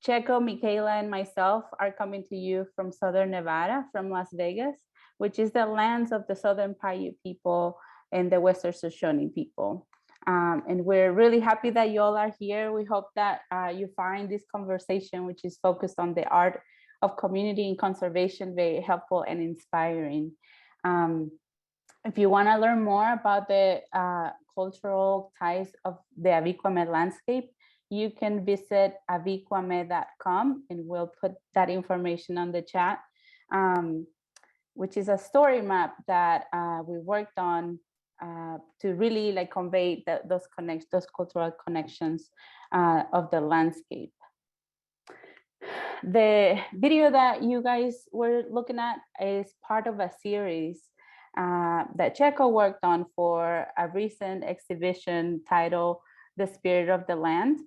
Checko, Michaela, and myself are coming to you from Southern Nevada, from Las Vegas, which is the lands of the Southern Paiute people and the Western Shoshone people. And we're really happy that you all are here. We hope that you find this conversation, which is focused on the art of community and conservation, very helpful and inspiring. If you want to learn more about the cultural ties of the Avi Kwa Ame landscape, you can visit avikwame.com, and we'll put that information on the chat, which is a story map that we worked on to really like convey those cultural connections of the landscape. The video that you guys were looking at is part of a series that Checko worked on for a recent exhibition titled "The Spirit of the Land."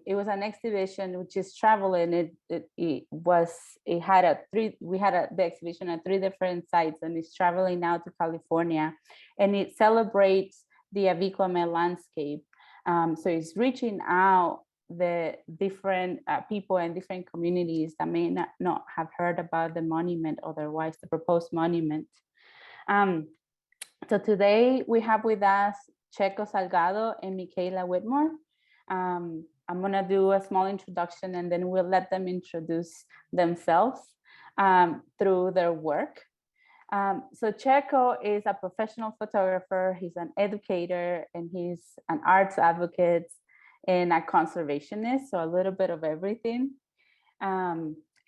It was an exhibition which is traveling. We had the exhibition at 3 different sites, and it's traveling now to California, and it celebrates the Avi Kwa Ame landscape. So it's reaching out the different people and different communities that may not have heard about the monument otherwise, the proposed monument. So today we have with us Checko Salgado and Michaela Whitmore. I'm gonna do a small introduction, and then we'll let them introduce themselves through their work. So Checko is a professional photographer, he's an educator, and he's an arts advocate and a conservationist, so a little bit of everything.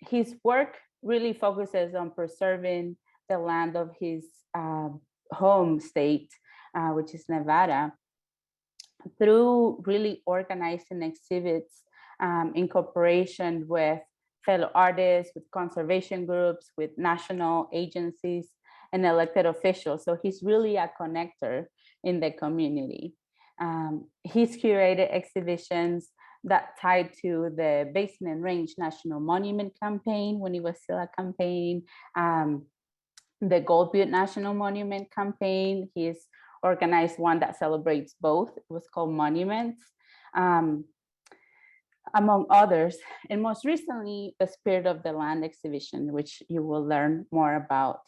His work really focuses on preserving the land of his home state, which is Nevada, through really organizing exhibits in cooperation with fellow artists, with conservation groups, with national agencies and elected officials. So he's really a connector in the community. He's curated exhibitions that tied to the Basin and Range National Monument campaign when it was still a campaign, the Gold Butte National Monument campaign. He's organized one that celebrates both. It was called Monuments, among others. And most recently, the Spirit of the Land exhibition, which you will learn more about.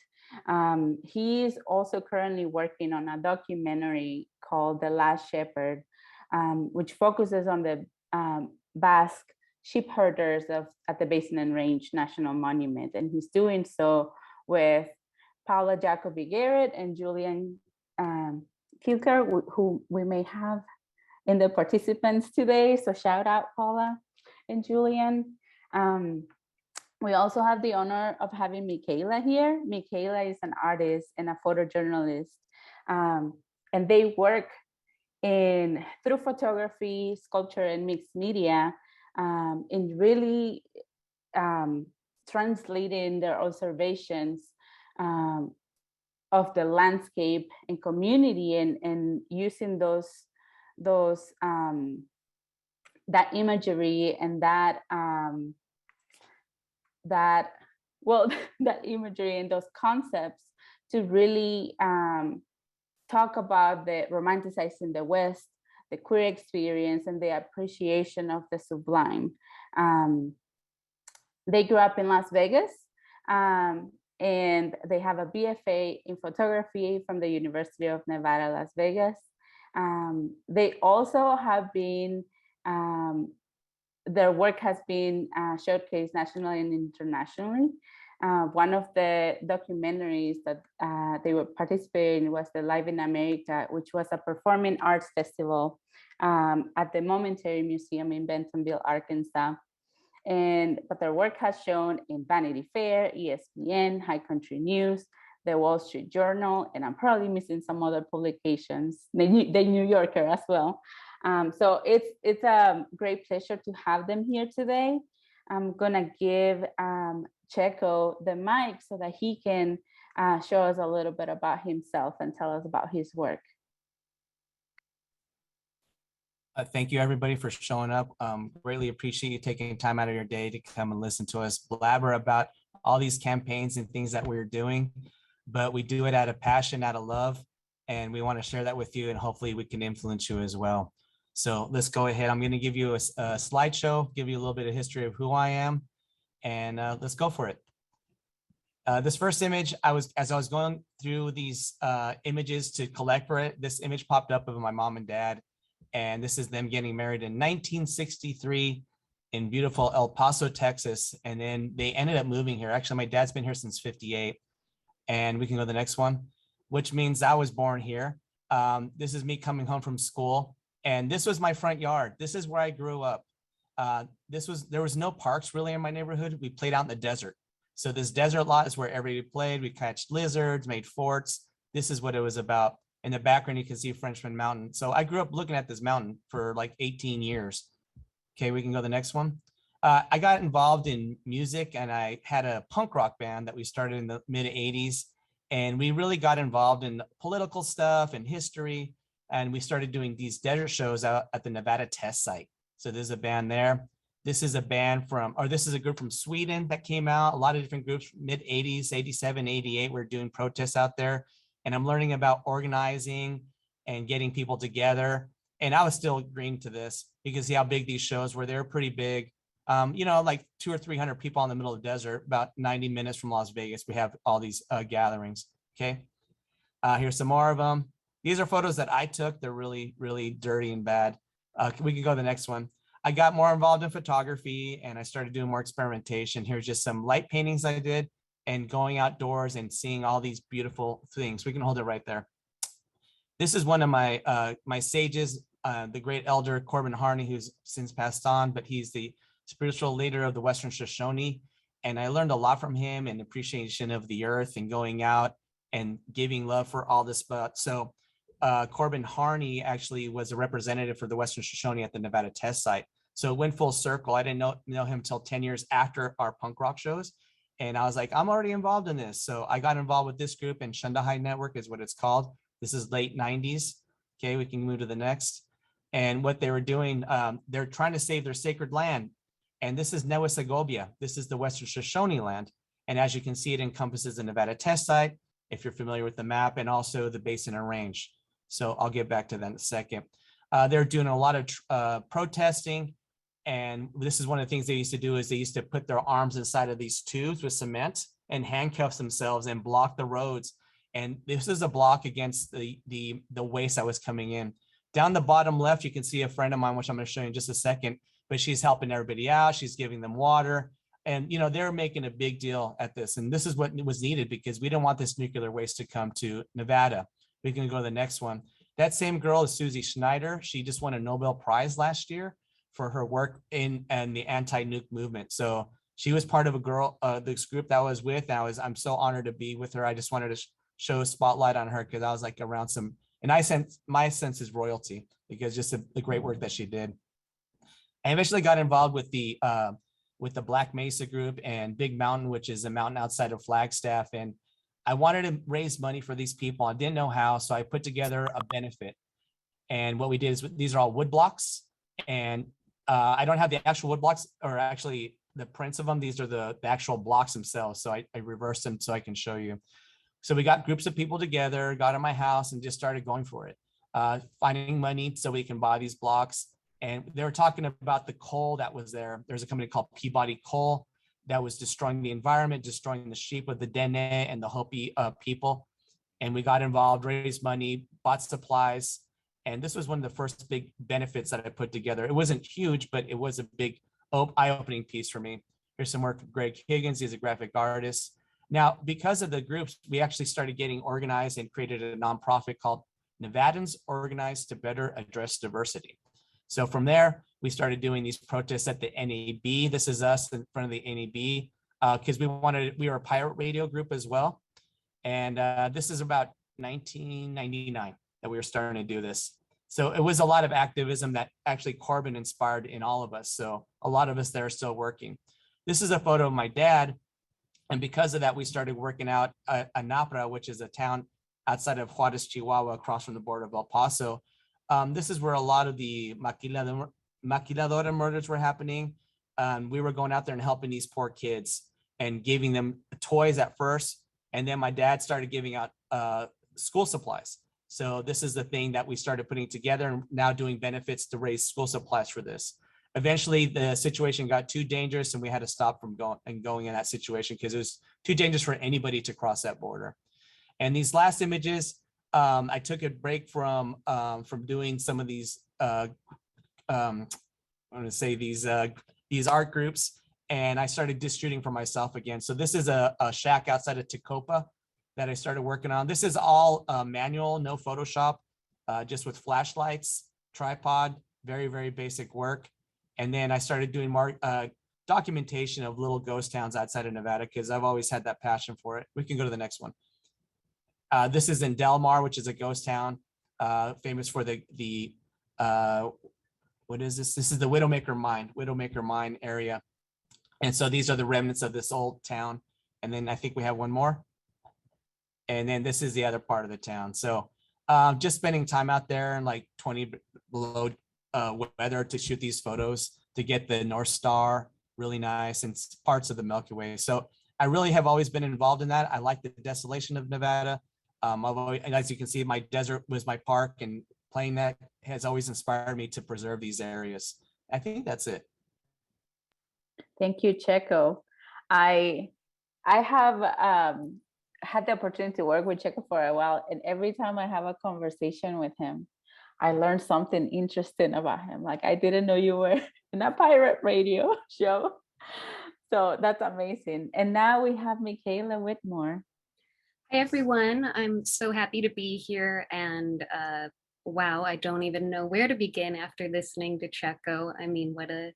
He is also currently working on a documentary called The Last Shepherd, which focuses on the Basque sheep herders at the Basin and Range National Monument. And he's doing so with Paula Jacoby Garrett and Julian Kilker, who we may have in the participants today. So shout out Paula and Julian. We also have the honor of having Michaela here. Michaela is an artist and a photojournalist, and they work through photography, sculpture, and mixed media in really translating their observations of the landscape and community, and using that imagery and that imagery and those concepts to really talk about the romanticizing the West, the queer experience, and the appreciation of the sublime. They grew up in Las Vegas, and they have a BFA in photography from the University of Nevada, Las Vegas. They also have been, their work has been showcased nationally and internationally. One of the documentaries that they were participating in was the Live in America, which was a performing arts festival at the Momentary Museum in Bentonville, Arkansas. But their work has shown in Vanity Fair, ESPN, High Country News, the Wall Street Journal, and I'm probably missing some other publications, the New Yorker as well. So it's a great pleasure to have them here today. I'm gonna give Checko the mic so that he can show us a little bit about himself and tell us about his work. Thank you everybody for showing up. Greatly appreciate you taking time out of your day to come and listen to us blabber about all these campaigns and things that we're doing, but we do it out of passion, out of love, and we want to share that with you, and hopefully we can influence you as well. So let's go ahead. I'm going to give you a slideshow, give you a little bit of history of who I am, and let's go for it. This first image, as I was going through these images to collect for it, this image popped up of my mom and dad, and this is them getting married in 1963 in beautiful El Paso, Texas, and then they ended up moving here. Actually, my dad's been here since '58, and we can go to the next one, which means I was born here. This is me coming home from school, and this was my front yard. This is where I grew up. There was no parks really in my neighborhood. We played out in the desert. So this desert lot is where everybody played. We catched lizards, made forts. This is what it was about. In the background, you can see Frenchman Mountain. So I grew up looking at this mountain for like 18 years. Okay, we can go to the next one. I got involved in music, and I had a punk rock band that we started in the mid 80s. And we really got involved in political stuff and history. And we started doing these desert shows out at the Nevada test site. So there's a band there. This is a group from Sweden that came out, a lot of different groups, mid 80s, 87, 88, we're doing protests out there. And I'm learning about organizing and getting people together. And I was still agreeing to this because see how big these shows were. They were pretty big. Like 200 or 300 people in the middle of the desert, about 90 minutes from Las Vegas. We have all these gatherings, okay? Here's some more of them. These are photos that I took. They're really, really dirty and bad. We can go to the next one. I got more involved in photography and I started doing more experimentation. Here's just some light paintings I did and going outdoors and seeing all these beautiful things. We can hold it right there. This is one of my my sages, the great elder Corbin Harney, who's since passed on, but he's the spiritual leader of the Western Shoshone. And I learned a lot from him and appreciation of the earth and going out and giving love for all this. But so Corbin Harney actually was a representative for the Western Shoshone at the Nevada test site. So it went full circle. I didn't know him until 10 years after our punk rock shows. And I was like, I'm already involved in this. So I got involved with this group, and Shundahai Network is what it's called. This is late 90s. Okay, we can move to the next. And what they were doing, they're trying to save their sacred land. And this is Newisagobia. This is the Western Shoshone land. And as you can see, it encompasses the Nevada test site, if you're familiar with the map, and also the Basin and Range. So I'll get back to that in a second. They're doing a lot of protesting. And this is one of the things they used to do is they used to put their arms inside of these tubes with cement and handcuff themselves and block the roads. And this is a block against the waste that was coming in. Down the bottom left, you can see a friend of mine, which I'm going to show you in just a second, but she's helping everybody out. She's giving them water. And, they're making a big deal at this. And this is what was needed because we don't want this nuclear waste to come to Nevada. We can go to the next one. That same girl is Susie Schneider. She just won a Nobel Prize last year for her work in the anti-nuke movement. So she was part of this group that I was with. I'm so honored to be with her. I just wanted to show a spotlight on her because I was like around and my sense is royalty because just the great work that she did. I eventually got involved with the Black Mesa group and Big Mountain, which is a mountain outside of Flagstaff. And I wanted to raise money for these people. I didn't know how, so I put together a benefit. And what we did is these are all wood blocks, and I don't have the actual wood blocks or actually the prints of them. These are the actual blocks themselves. So I reversed them so I can show you. So we got groups of people together, got in my house and just started going for it, finding money so we can buy these blocks. And they were talking about the coal that was there. There's a company called Peabody Coal that was destroying the environment, destroying the sheep of the Dene and the Hopi people. And we got involved, raised money, bought supplies. And this was one of the first big benefits that I put together. It wasn't huge, but it was a big eye-opening piece for me. Here's some work from Greg Higgins. He's a graphic artist. Now, because of the groups, we actually started getting organized and created a nonprofit called Nevadans Organized to Better Address Diversity. So from there, we started doing these protests at the NAB. This is us in front of the NAB because we were a pirate radio group as well. And this is about 1999 that we were starting to do this. So it was a lot of activism that actually Corbin inspired in all of us. So a lot of us that are still working. This is a photo of my dad. And because of that, we started working out Anapra, which is a town outside of Juarez, Chihuahua, across from the border of El Paso. This is where a lot of the maquiladora murders were happening. We were going out there and helping these poor kids and giving them toys at first. And then my dad started giving out school supplies. So this is the thing that we started putting together and now doing benefits to raise school supplies for this. Eventually, the situation got too dangerous and we had to stop from going in that situation because it was too dangerous for anybody to cross that border. And these last images, I took a break from doing some of these, I'm going to say these art groups, and I started just shooting for myself again. So this is a shack outside of Tecopa that I started working on. This is all manual, no Photoshop, just with flashlights, tripod, very, very basic work. And then I started doing more documentation of little ghost towns outside of Nevada because I've always had that passion for it. We can go to the next one. This is in Del Mar, which is a ghost town, famous for the what is this? This is the Widowmaker Mine area. And so these are the remnants of this old town. And then I think we have one more. And then this is the other part of the town. So just spending time out there in like 20 below weather to shoot these photos, to get the North Star really nice and parts of the Milky Way. So I really have always been involved in that. I like the desolation of Nevada. And as you can see, my desert was my park, and playing that has always inspired me to preserve these areas. I think that's it. Thank you, Checko. I have had the opportunity to work with Checko for a while, and every time I have a conversation with him, I learned something interesting about him. Like, I didn't know you were in a pirate radio show. So that's amazing. And now we have Michaela Whitmore. Hi, everyone. I'm so happy to be here. And wow, I don't even know where to begin after listening to Checko. I mean, what a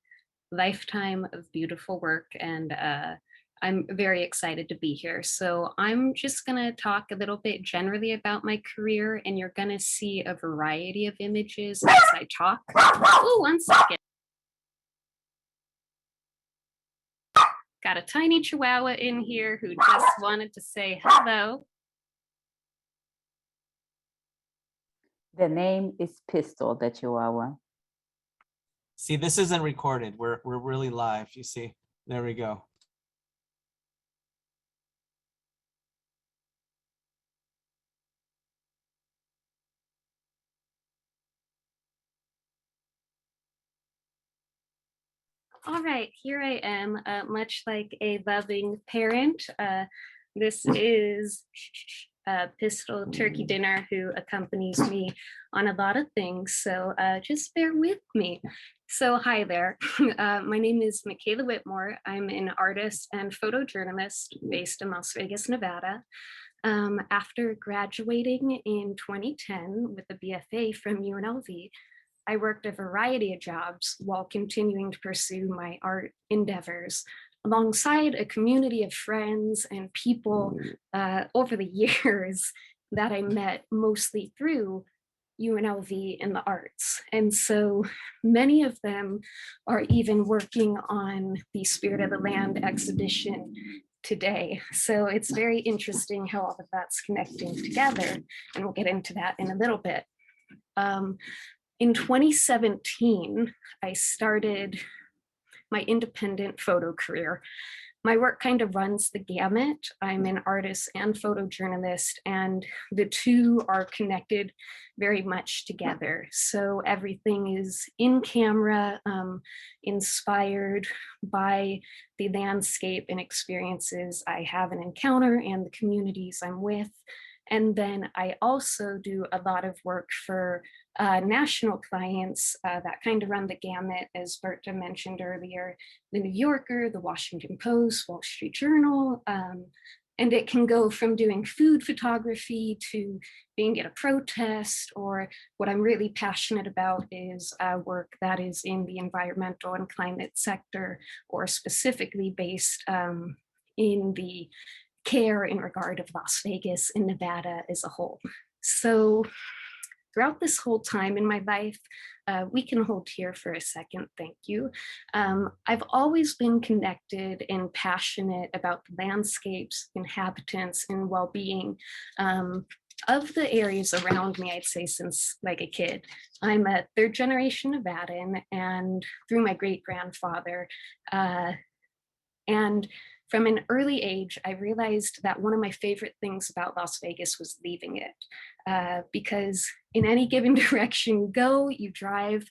lifetime of beautiful work. And I'm very excited to be here. So I'm just going to talk a little bit generally about my career, and you're going to see a variety of images as I talk. Oh, 1 second. Got a tiny chihuahua in here who just wanted to say hello. The name is Pistol, the chihuahua. See, this isn't recorded. We're really live. You see, there we go. All right, here I am, much like a loving parent. This is Pistol Turkey Dinner, who accompanies me on a lot of things, so just bear with me. So hi there, my name is Michaela Whitmore. I'm an artist and photojournalist based in Las Vegas, Nevada. After graduating in 2010 with a BFA from UNLV, I worked a variety of jobs while continuing to pursue my art endeavors alongside a community of friends and people over the years that I met mostly through UNLV and the arts. And so many of them are even working on the Spirit of the Land exhibition today. So it's very interesting how all of that's connecting together. And we'll get into that in a little bit. In 2017, I started my independent photo career. My work kind of runs the gamut. I'm an artist and photojournalist, and the two are connected very much together. So everything is in camera, inspired by the landscape and experiences I have an encounter and the communities I'm with. And then I also do a lot of work for national clients that kind of run the gamut, as Berta mentioned earlier, the New Yorker, the Washington Post, Wall Street Journal. And it can go from doing food photography to being at a protest, or what I'm really passionate about is work that is in the environmental and climate sector, or specifically based in the care in regard of Las Vegas and Nevada as a whole. So throughout this whole time in my life, we can hold here for a second, thank you. I've always been connected and passionate about the landscapes, inhabitants, and well-being of the areas around me, I'd say, since like a kid. I'm a third generation Nevadan, and through my great grandfather. And from an early age, I realized that one of my favorite things about Las Vegas was leaving it, because in any given direction you go, you drive,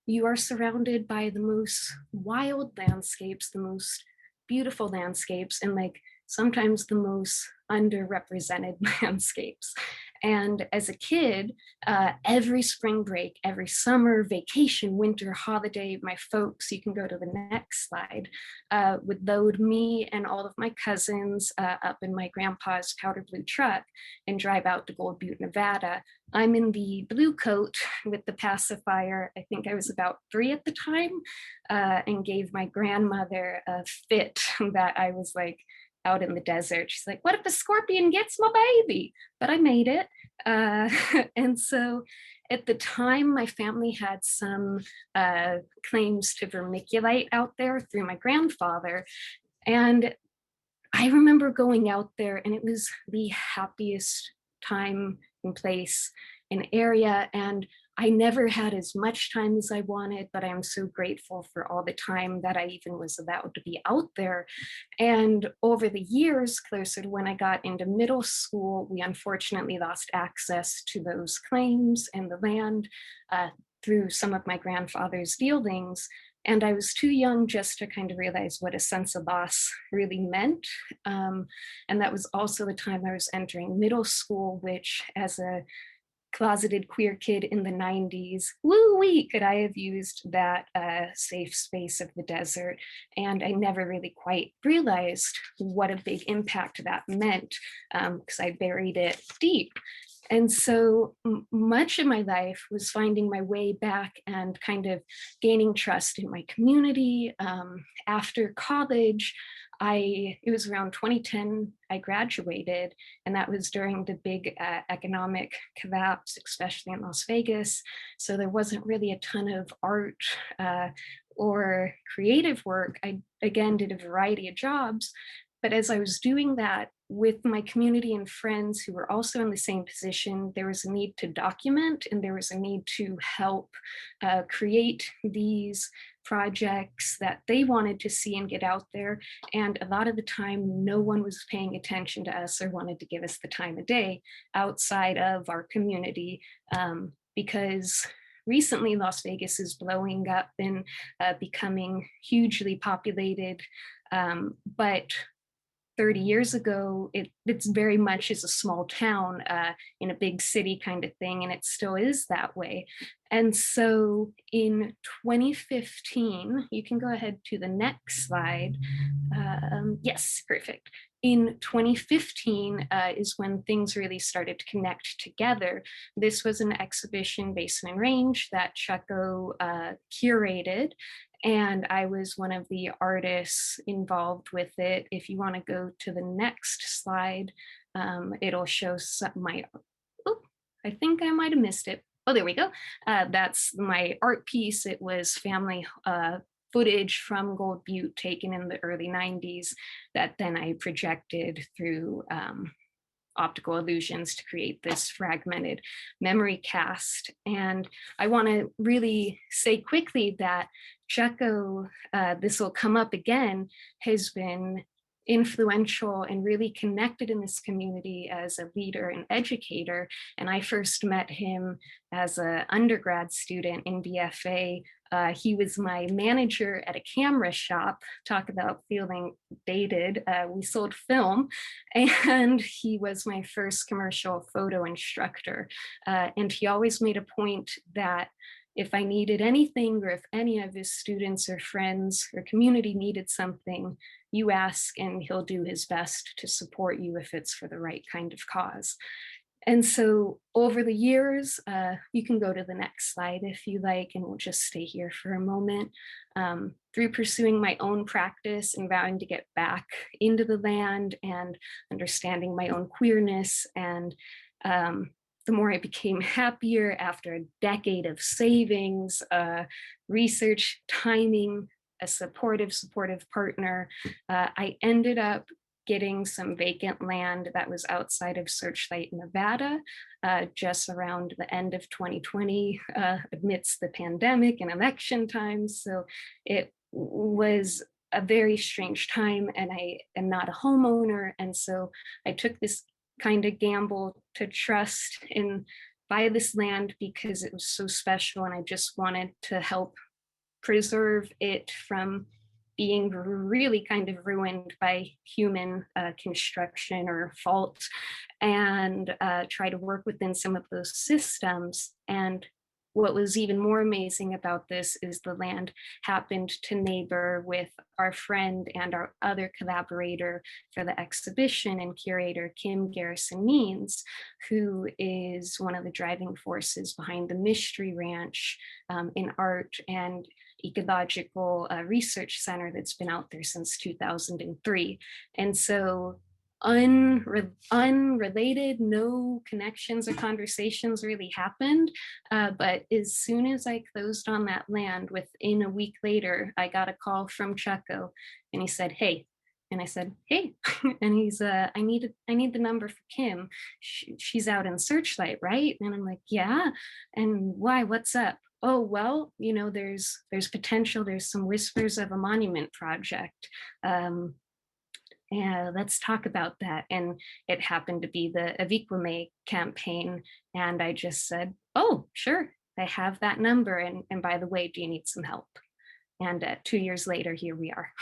you are surrounded by the most wild landscapes, the most beautiful landscapes, and like sometimes the most underrepresented landscapes. And as a kid, every spring break, every summer, vacation, winter, holiday, my folks, you can go to the next slide, would load me and all of my cousins up in my grandpa's powder blue truck and drive out to Gold Butte, Nevada. I'm in the blue coat with the pacifier. I think I was about 3 at the time, and gave my grandmother a fit that I was like out in the desert. She's like, what if a scorpion gets my baby? But I made it. And so at the time, my family had some claims to vermiculite out there through my grandfather. And I remember going out there, and it was the happiest time and place and area. And I never had as much time as I wanted, but I am so grateful for all the time that I even was allowed to be out there. And over the years, closer to when I got into middle school, we unfortunately lost access to those claims and the land through some of my grandfather's dealings. And I was too young just to kind of realize what a sense of loss really meant. And that was also the time I was entering middle school, which as a closeted queer kid in the 90s, woo-wee, could I have used that safe space of the desert. And I never really quite realized what a big impact that meant, because I buried it deep. And so much of my life was finding my way back and kind of gaining trust in my community. After college, it was around 2010, I graduated, and that was during the big economic collapse, especially in Las Vegas. So there wasn't really a ton of art or creative work. I, again, did a variety of jobs, but as I was doing that with my community and friends who were also in the same position, there was a need to document, and there was a need to help create these projects that they wanted to see and get out there. And a lot of the time, no one was paying attention to us or wanted to give us the time of day outside of our community, because recently Las Vegas is blowing up and becoming hugely populated. But 30 years ago, it's very much is a small town in a big city kind of thing, and it still is that way. And so in 2015, you can go ahead to the next slide. Yes, perfect. In 2015 is when things really started to connect together. This was an exhibition, Basin and Range, that Checko curated. And I was one of the artists involved with it. If you want to go to the next slide, it'll show some I think I might have missed it. Oh, there we go. That's my art piece. It was family footage from Gold Butte taken in the early 90s that then I projected through optical illusions to create this fragmented memory cast. And I want to really say quickly that Checko, this will come up again, has been influential and really connected in this community as a leader and educator. And I first met him as an undergrad student in BFA. He was my manager at a camera shop. Talk about feeling dated. We sold film, and he was my first commercial photo instructor. And he always made a point that if I needed anything, or if any of his students or friends or community needed something, you ask and he'll do his best to support you if it's for the right kind of cause. And so over the years, you can go to the next slide if you like, and we'll just stay here for a moment. Through pursuing my own practice and vowing to get back into the land and understanding my own queerness, and the more I became happier after a decade of savings, research, timing, a supportive partner, I ended up getting some vacant land that was outside of Searchlight, Nevada, just around the end of 2020, amidst the pandemic and election times. So it was a very strange time, and I am not a homeowner. And so I took this kind of gamble to trust and buy this land because it was so special, and I just wanted to help preserve it from being really kind of ruined by human construction or fault, and try to work within some of those systems. And what was even more amazing about this is the land happened to neighbor with our friend and our other collaborator for the exhibition and curator, Kim Garrison Means, who is one of the driving forces behind the Mystery Ranch in art and ecological research center that's been out there since 2003. And so unrelated, no connections or conversations really happened. But as soon as I closed on that land, within a week later, I got a call from Checko, and he said, "Hey." And I said, "Hey." And he's, I need the number for Kim. She's out in Searchlight, right? And I'm like, "Yeah." "And why? What's up?" "Oh, well, you know, there's potential. There's some whispers of a monument project. Yeah, let's talk about that." And it happened to be the Avi Kwa Ame campaign. And I just said, "Oh, sure, I have that number. And by the way, do you need some help?" And 2 years later, here we are.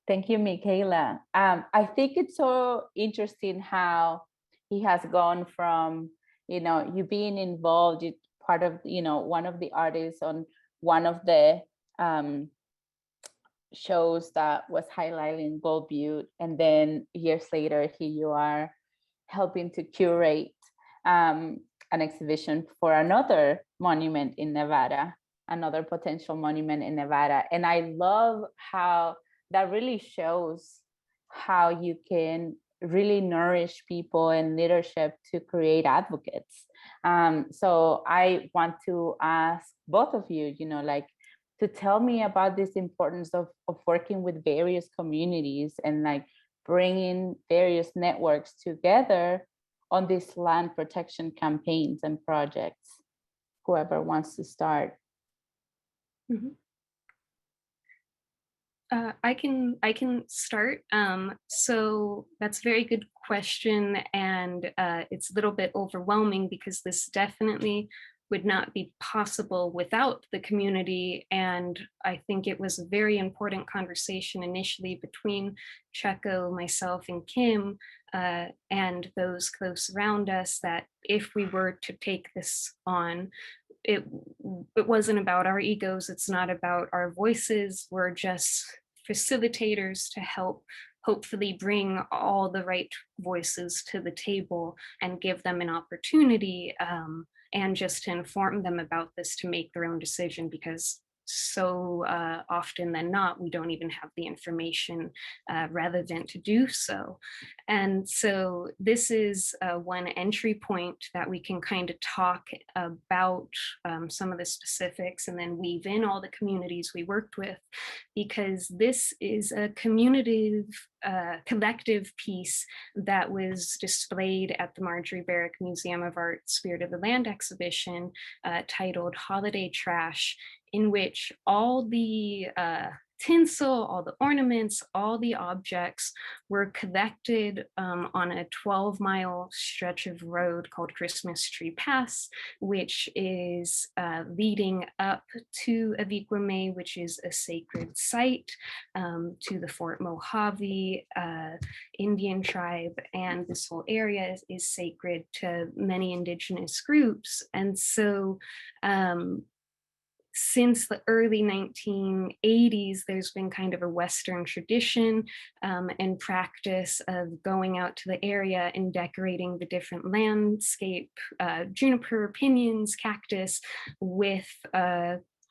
Thank you, Michaela. I think it's so interesting how he has gone from, you being involved, you part of, one of the artists on one of the shows that was highlighted in Gold Butte, and then years later, here you are helping to curate an exhibition for another monument in Nevada, another potential monument in Nevada. And I love how that really shows how you can really nourish people and leadership to create advocates. So I want to ask both of you, to tell me about this importance of working with various communities and like bringing various networks together on these land protection campaigns and projects. Whoever wants to start. Mm-hmm. I can start. So that's a very good question, and it's a little bit overwhelming because this definitely would not be possible without the community. And I think it was a very important conversation initially between Checko, myself, and Kim, and those close around us, that if we were to take this on, it wasn't about our egos. It's not about our voices. We're just facilitators to help hopefully bring all the right voices to the table and give them an opportunity, and just to inform them about this to make their own decision, because so often than not, we don't even have the information relevant to do so. And so this is one entry point that we can kind of talk about some of the specifics, and then weave in all the communities we worked with, because this is a community collective piece that was displayed at the Marjorie Barrick Museum of Art Spirit of the Land exhibition, titled Holiday Trash, in which all the tinsel, all the ornaments, all the objects were collected on a 12-mile stretch of road called Christmas Tree Pass, which is leading up to Avi Kwa Ame, which is a sacred site to the Fort Mojave Indian tribe. And this whole area is sacred to many indigenous groups. And so since the early 1980s, there's been kind of a Western tradition and practice of going out to the area and decorating the different landscape, juniper, pinions, cactus, with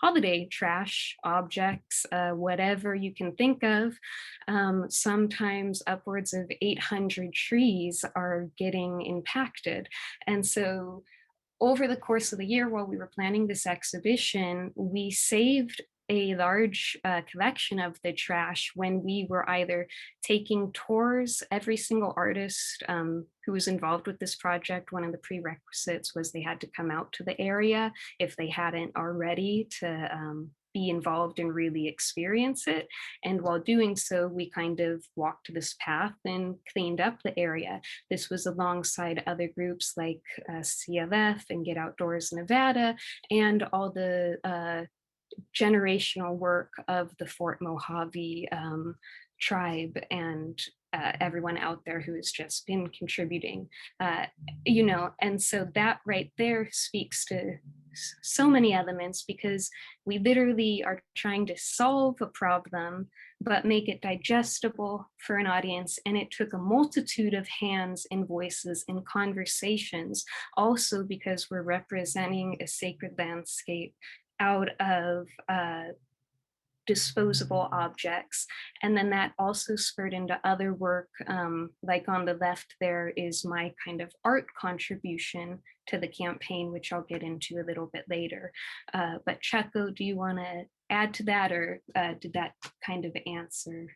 holiday trash objects, whatever you can think of. Sometimes upwards of 800 trees are getting impacted. And so over the course of the year, while we were planning this exhibition, we saved a large collection of the trash when we were either taking tours. Every single artist who was involved with this project, one of the prerequisites was they had to come out to the area if they hadn't already, to be involved and really experience it. And while doing so, we kind of walked this path and cleaned up the area. This was alongside other groups like CLF and Get Outdoors Nevada, and all the generational work of the Fort Mojave tribe and everyone out there who has just been contributing, and so that right there speaks to so many elements, because we literally are trying to solve a problem but make it digestible for an audience. And it took a multitude of hands and voices and conversations, also because we're representing a sacred landscape out of disposable objects. And then that also spurred into other work. Like on the left there is my kind of art contribution to the campaign, which I'll get into a little bit later. But Checko, do you want to add to that, or did that kind of answer?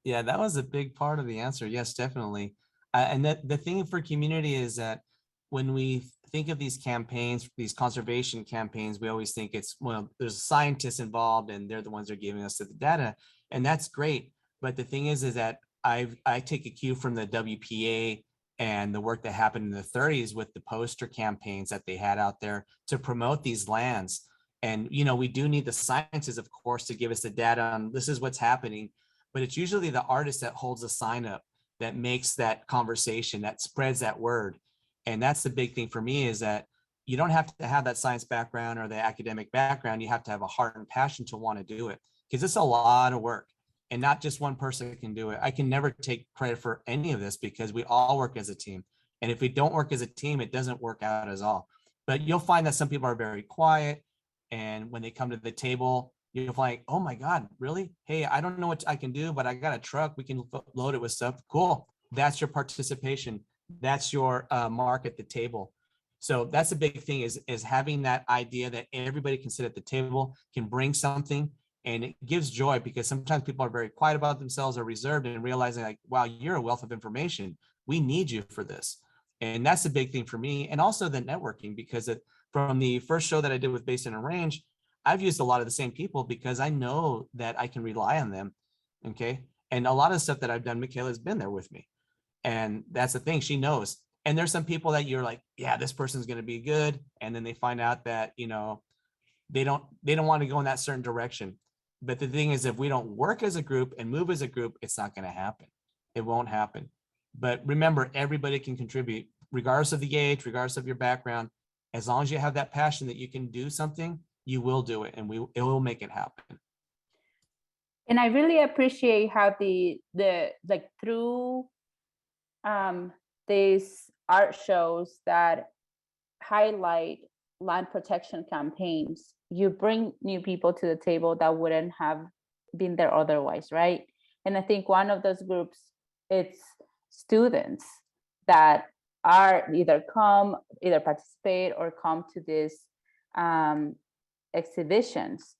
Yeah, that was a big part of the answer. Yes, definitely. And that the thing for community is that when we think of these campaigns, these conservation campaigns, we always think it's, well, there's scientists involved and they're the ones that are giving us the data, and that's great. But the thing is that I take a cue from the WPA and the work that happened in the 30s with the poster campaigns that they had out there to promote these lands. And, we do need the scientists, of course, to give us the data on this is what's happening, but it's usually the artist that holds a sign up that makes that conversation, that spreads that word. And that's the big thing for me, is that you don't have to have that science background or the academic background. You have to have a heart and passion to want to do it, because it's a lot of work and not just one person can do it. I can never take credit for any of this because we all work as a team. And if we don't work as a team, it doesn't work out at all. But you'll find that some people are very quiet. And when they come to the table, you'll find, oh my God, really? Hey, I don't know what I can do, but I got a truck. We can load it with stuff. Cool. That's your participation. That's your mark at the table. So that's a big thing, is having that idea that everybody can sit at the table, can bring something, and it gives joy, because sometimes people are very quiet about themselves or reserved, and realizing like, wow, you're a wealth of information. We need you for this. And that's the big thing for me. And also the networking, because from the first show that I did with Basin and Range, I've used a lot of the same people because I know that I can rely on them. Okay. And a lot of stuff that I've done, Michaela's been there with me. And that's the thing, she knows. And there's some people that you're like, yeah, this person's going to be good. And then they find out that, they don't want to go in that certain direction. But the thing is, if we don't work as a group and move as a group, it's not going to happen. It won't happen. But remember, everybody can contribute, regardless of the age, regardless of your background. As long as you have that passion that you can do something, you will do it, and it will make it happen. And I really appreciate how the like through these art shows that highlight land protection campaigns, you bring new people to the table that wouldn't have been there otherwise, right? And I think one of those groups, it's students that are either participate or come to these exhibitions.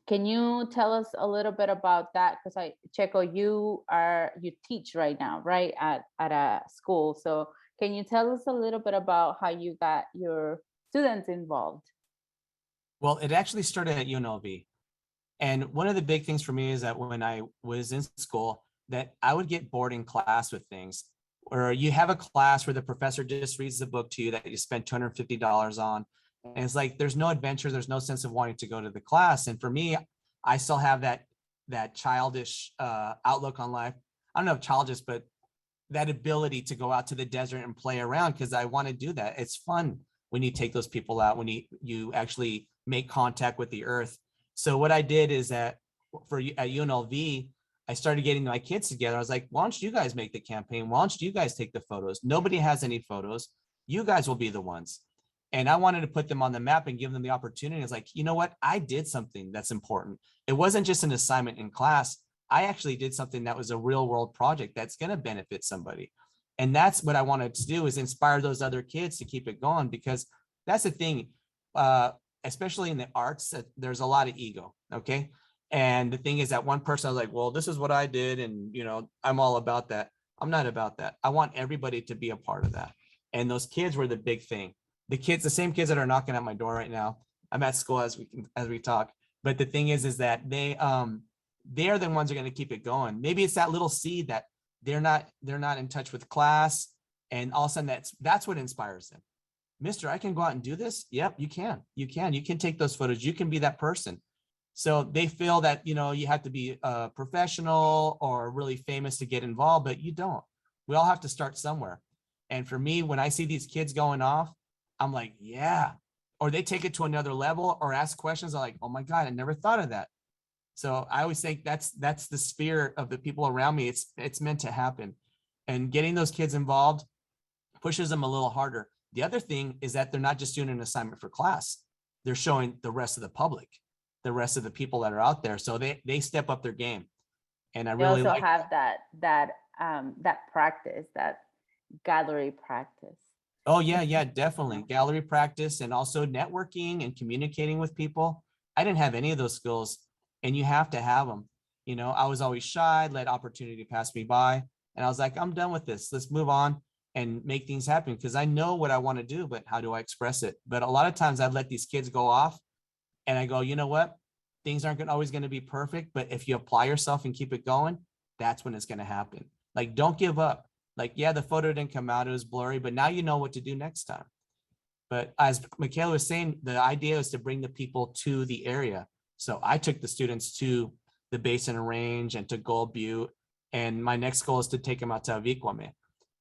Can you tell us a little bit about that? Because Checko, you teach right now, right, at a school. So can you tell us a little bit about how you got your students involved? Well, it actually started at UNLV. And one of the big things for me is that when I was in school, that I would get bored in class with things, or you have a class where the professor just reads the book to you that you spent $250 on. And it's like, there's no adventure. There's no sense of wanting to go to the class. And for me, I still have that childish outlook on life. I don't know if childish, but that ability to go out to the desert and play around, because I want to do that. It's fun when you take those people out, when you actually make contact with the earth. So what I did is that at UNLV, I started getting my kids together. I was like, why don't you guys make the campaign? Why don't you guys take the photos? Nobody has any photos. You guys will be the ones. And I wanted to put them on the map and give them the opportunity. It's like, you know what? I did something that's important. It wasn't just an assignment in class. I actually did something that was a real world project that's going to benefit somebody. And that's what I wanted to do, is inspire those other kids to keep it going, because that's the thing, especially in the arts, there's a lot of ego. Okay. And the thing is that one person, I was like, well, this is what I did. And, I'm all about that. I'm not about that. I want everybody to be a part of that. And those kids were the big thing. The same kids that are knocking at my door right now, I'm at school as we talk. But the thing is that they are the ones who are going to keep it going. Maybe it's that little seed that they're not in touch with class, and all of a sudden that's what inspires them. Mister, I can go out and do this. Yep, you can. You can take those photos. You can be that person. So they feel that, you have to be a professional or really famous to get involved, but you don't. We all have to start somewhere. And for me, when I see these kids going off, I'm like, yeah. Or they take it to another level or ask questions. I'm like, oh my God, I never thought of that. So I always think that's the spirit of the people around me. It's meant to happen. And getting those kids involved pushes them a little harder. The other thing is that they're not just doing an assignment for class. They're showing the rest of the public, the rest of the people that are out there. So they step up their game. And I They really also like have that practice, that gallery practice. Oh yeah, definitely. Gallery practice and also networking and communicating with people. I didn't have any of those skills, and you have to have them. I was always shy, let opportunity pass me by. And I was like, I'm done with this. Let's move on and make things happen, because I know what I want to do, but how do I express it? But a lot of times I'd let these kids go off and I go, you know what? Things aren't always going to be perfect, but if you apply yourself and keep it going, that's when it's going to happen. Like, don't give up. Like, yeah, the photo didn't come out, it was blurry, but now you know what to do next time. But as Michaela was saying, the idea is to bring the people to the area. So I took the students to the Basin Range and to Gold Butte, and my next goal is to take them out to Avi Kwa Ame.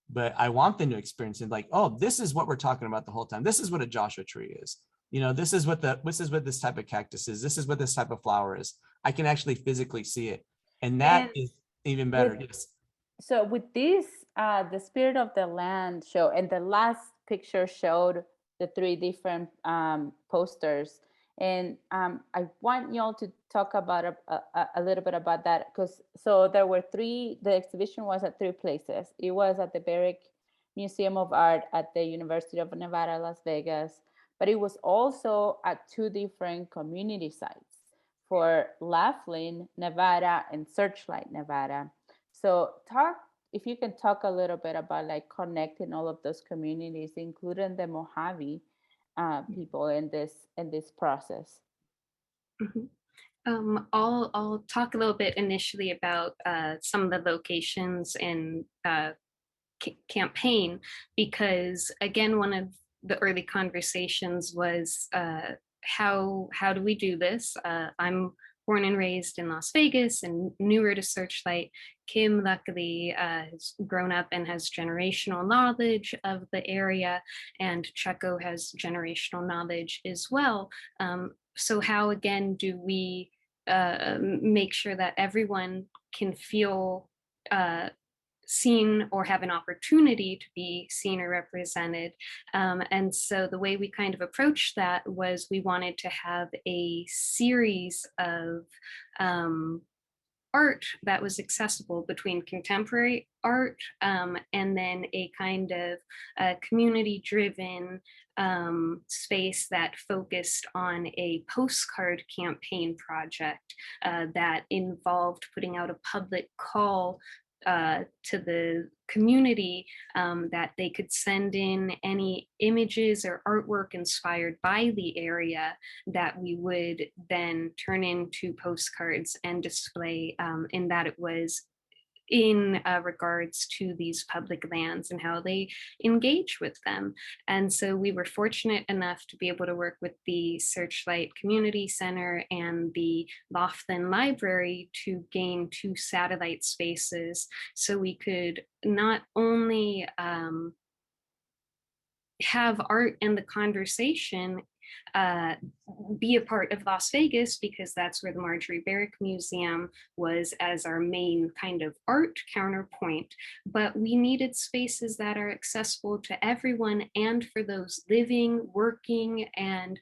But I want them to experience it, like, oh, this is what we're talking about the whole time. This is what a Joshua tree is. This is what this type of cactus is. This is what this type of flower is. I can actually physically see it. And that is even better. Yes. So with this, the Spirit of the Land show, and the last picture showed the 3 different posters. And I want y'all to talk about a little bit about that, because there were 3, the exhibition was at 3 places. It was at the Barrick Museum of Art at the University of Nevada, Las Vegas, but it was also at 2 different community sites for Laughlin, Nevada, and Searchlight, Nevada. So if you can talk a little bit about like connecting all of those communities, including the Mojave people in this process. Mm-hmm. I'll talk a little bit initially about some of the locations in campaign, because again, one of the early conversations was how do we do this? I'm born and raised in Las Vegas and newer to Searchlight. Kim luckily has grown up and has generational knowledge of the area, and Checko has generational knowledge as well. So how again do we make sure that everyone can feel seen or have an opportunity to be seen or represented? And so the way we kind of approached that was we wanted to have a series of art that was accessible between contemporary art and then a kind of community-driven space that focused on a postcard campaign project that involved putting out a public call to the community that they could send in any images or artwork inspired by the area that we would then turn into postcards and display, in that it was in regards to these public lands and how they engage with them. And so we were fortunate enough to be able to work with the Searchlight Community Center and the Laughlin Library to gain 2 satellite spaces, so we could not only have art and the conversation be a part of Las Vegas, because that's where the Marjorie Barrick Museum was as our main kind of art counterpoint, but we needed spaces that are accessible to everyone, and for those living, working, and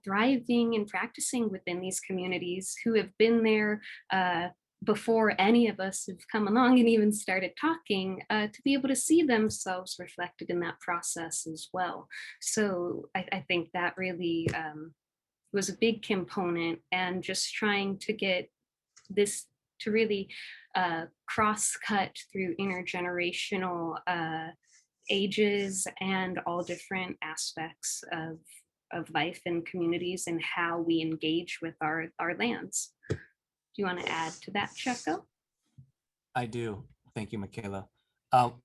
thriving and practicing within these communities who have been there before any of us have come along and even started talking, to be able to see themselves reflected in that process as well. So I think that really was a big component, and just trying to get this to really cross-cut through intergenerational ages and all different aspects of of life in communities and how we engage with our lands. Do you want to add to that, Checko? I do. Thank you, Michaela.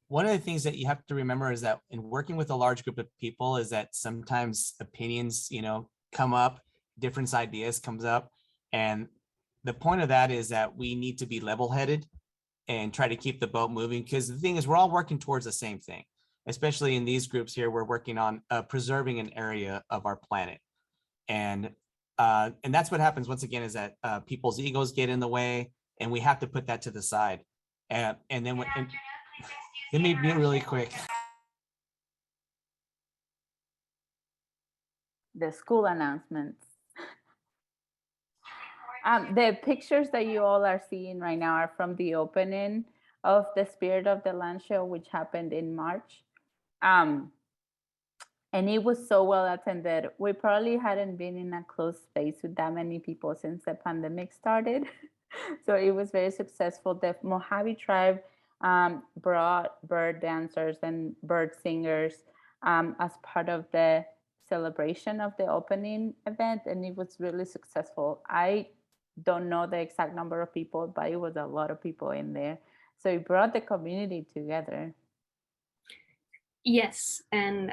One of the things that you have to remember is that in working with a large group of people is that sometimes opinions, come up, different ideas comes up. And the point of that is that we need to be level-headed and try to keep the boat moving, because the thing is we're all working towards the same thing. Especially in these groups here, we're working on preserving an area of our planet. And that's what happens once again, is that people's egos get in the way, and we have to put that to the side. And then let me mute really quick. The school announcements. The pictures that you all are seeing right now are from the opening of the Spirit of the Land show, which happened in March. And it was so well attended. We probably hadn't been in a closed space with that many people since the pandemic started. So it was very successful. The Mojave tribe brought bird dancers and bird singers as part of the celebration of the opening event, and it was really successful. I don't know the exact number of people, but it was a lot of people in there. So it brought the community together. Yes, and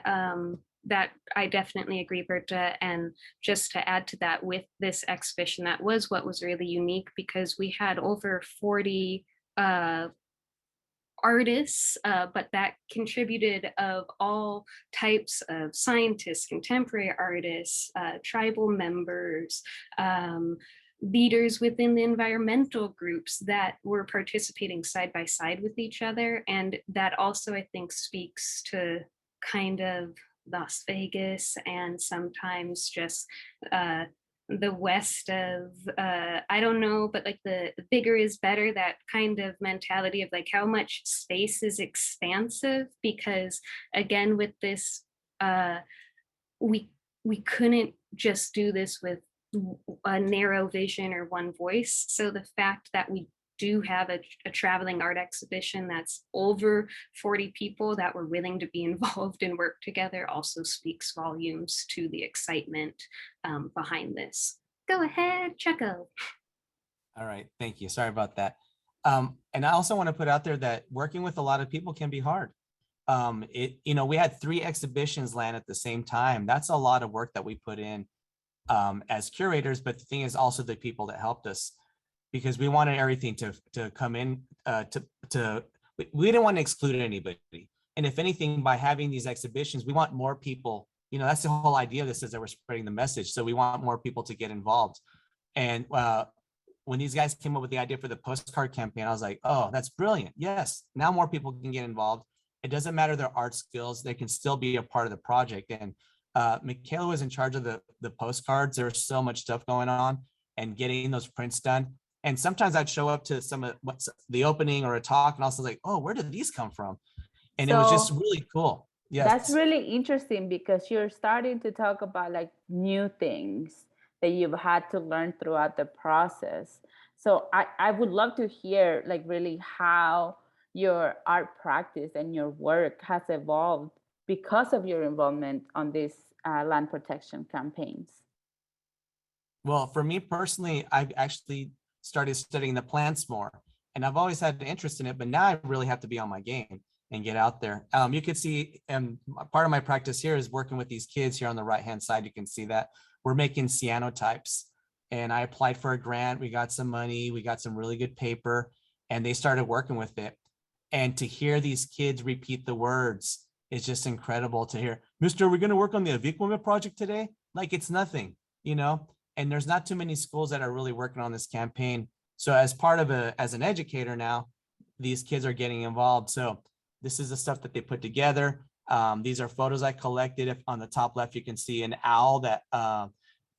that I definitely agree, Berta. And just to add to that, with this exhibition, that was what was really unique, because we had over 40 artists, but that contributed of all types of scientists, contemporary artists, tribal members, leaders within the environmental groups that were participating side by side with each other. And that also, I think, speaks to kind of Las Vegas and sometimes just the west of, I don't know, but like the bigger is better, that kind of mentality of like how much space is expansive. Because again, with this, we couldn't just do this with a narrow vision or one voice. So the fact that we do have a traveling art exhibition that's over 40 people that were willing to be involved and work together also speaks volumes to the excitement behind this. Go ahead, Checko. All right, thank you. Sorry about that. And I also want to put out there that working with a lot of people can be hard. We had 3 exhibitions land at the same time. That's a lot of work that we put in as curators, but the thing is also the people that helped us, because we wanted everything to come in we didn't want to exclude anybody. And if anything, by having these exhibitions, we want more people, that's the whole idea of this, is that we're spreading the message. So we want more people to get involved. And when these guys came up with the idea for the postcard campaign, I was like, oh, that's brilliant. Yes, now more people can get involved. It doesn't matter their art skills, they can still be a part of the project. And Michaela was in charge of the postcards. There was so much stuff going on and getting those prints done. And sometimes I'd show up to some of the opening or a talk and also like, oh, where did these come from? And it was just really cool. Yes. That's really interesting, because you're starting to talk about like new things that you've had to learn throughout the process. So I would love to hear like really how your art practice and your work has evolved because of your involvement on these land protection campaigns. Well, for me personally, I've actually started studying the plants more, and I've always had an interest in it, but now I really have to be on my game and get out there. You can see, part of my practice here is working with these kids here on the right-hand side. You can see that we're making cyanotypes, and I applied for a grant. We got some money, we got some really good paper, and they started working with it. And to hear these kids repeat the words is just incredible to hear. Mister, we're gonna work on the Avi Kwa Ame project today? Like it's nothing, And there's not too many schools that are really working on this campaign. So as part of as an educator now, these kids are getting involved. So this is the stuff that they put together. These are photos I collected. If on the top left, you can see an owl that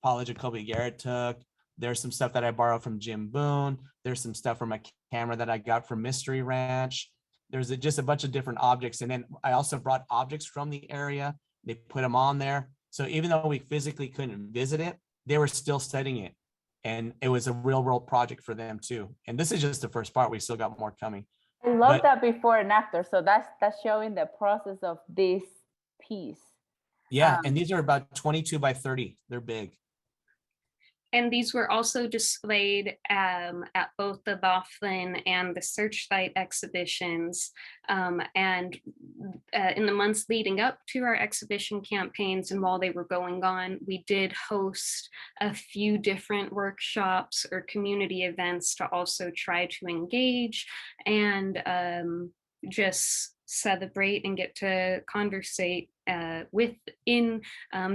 Paula Jacoby Garrett took. There's some stuff that I borrowed from Jim Boone. There's some stuff from a camera that I got from Mystery Ranch. There's just a bunch of different objects. And then I also brought objects from the area. They put them on there. So even though we physically couldn't visit it, they were still studying it. And it was a real world project for them too. And this is just the first part. We still got more coming. I love that before and after. So that's showing the process of this piece. Yeah, and these are about 22 by 30. They're big. And these were also displayed at both the Laughlin and the Searchlight exhibitions. And in the months leading up to our exhibition campaigns and while they were going on, we did host a few different workshops or community events to also try to engage and just celebrate and get to conversate within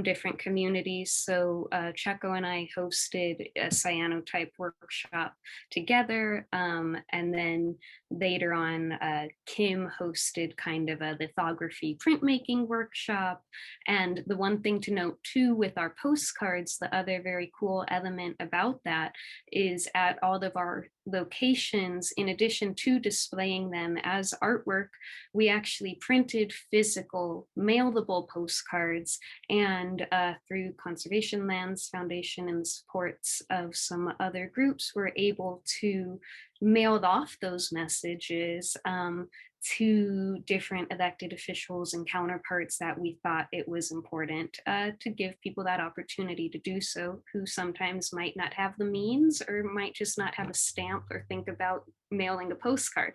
different communities. So Checko and I hosted a cyanotype workshop together. And then later on, Kim hosted kind of a lithography printmaking workshop. And the one thing to note too with our postcards, the other very cool element about that is at all of our locations, in addition to displaying them as artwork, we actually printed physical mailable postcards, and through Conservation Lands Foundation and the supports of some other groups, we're able to mail off those messages to different elected officials and counterparts that we thought it was important to give people that opportunity to do so, who sometimes might not have the means or might just not have a stamp or think about mailing a postcard.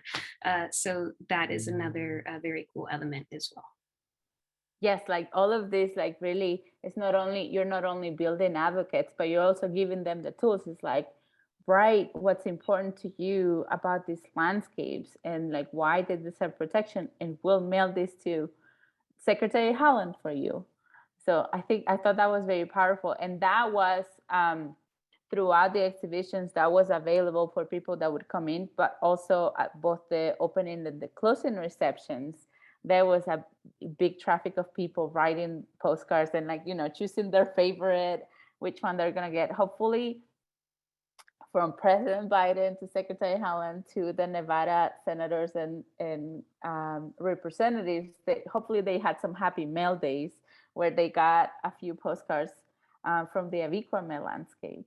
So that is another very cool element as well. Yes, like all of this, like really, it's not only, you're not only building advocates, but you're also giving them the tools. It's like, write what's important to you about these landscapes and like why they deserve protection, and we'll mail this to Secretary Howland for you. So I thought that was very powerful, and that was throughout the exhibitions that was available for people that would come in, but also at both the opening and the closing receptions, there was a big traffic of people writing postcards and like, you know, choosing their favorite, which one they're gonna get. Hopefully, from President Biden to Secretary Howland to the Nevada senators and representatives, hopefully they had some happy mail days where they got a few postcards from the Avi Kwa Ame landscape.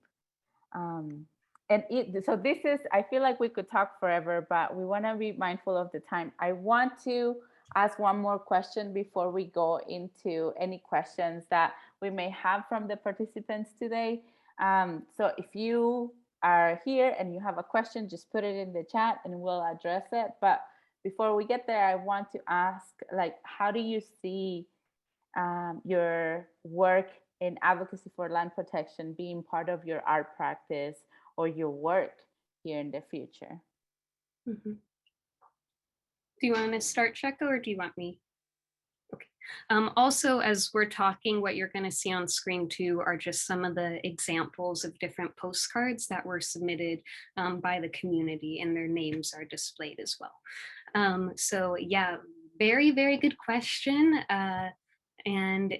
So this is, I feel like we could talk forever, but we want to be mindful of the time. I want to ask one more question before we go into any questions that we may have from the participants today. So if you are here and you have a question, just put it in the chat and we'll address it. But before we get there, I want to ask, like, how do you see your work in advocacy for land protection being part of your art practice or your work here in the future? Mm-hmm. Do you want to start, Checko, or do you want me? Okay. Also, as we're talking, what you're going to see on screen too are just some of the examples of different postcards that were submitted by the community, and their names are displayed as well. So yeah, very, very good question. And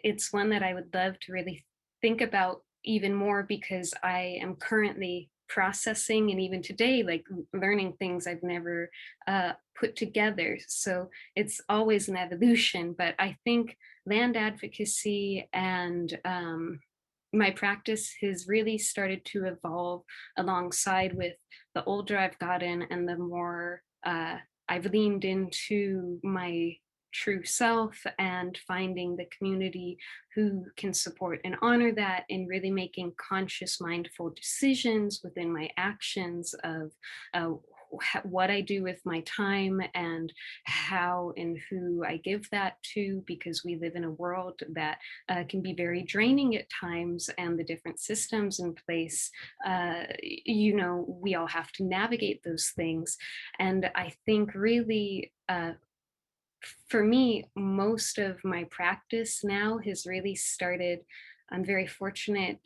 it's one that I would love to really think about even more, because I am currently processing and even today, like learning things I've never put together. So it's always an evolution, but I think land advocacy and my practice has really started to evolve alongside with the older I've gotten and the more I've leaned into my true self and finding the community who can support and honor that, and really making conscious, mindful decisions within my actions of what I do with my time and how and who I give that to, because we live in a world that can be very draining at times, and the different systems in place, you know, we all have to navigate those things. And I think really, for me, most of my practice now has really started, I'm very fortunate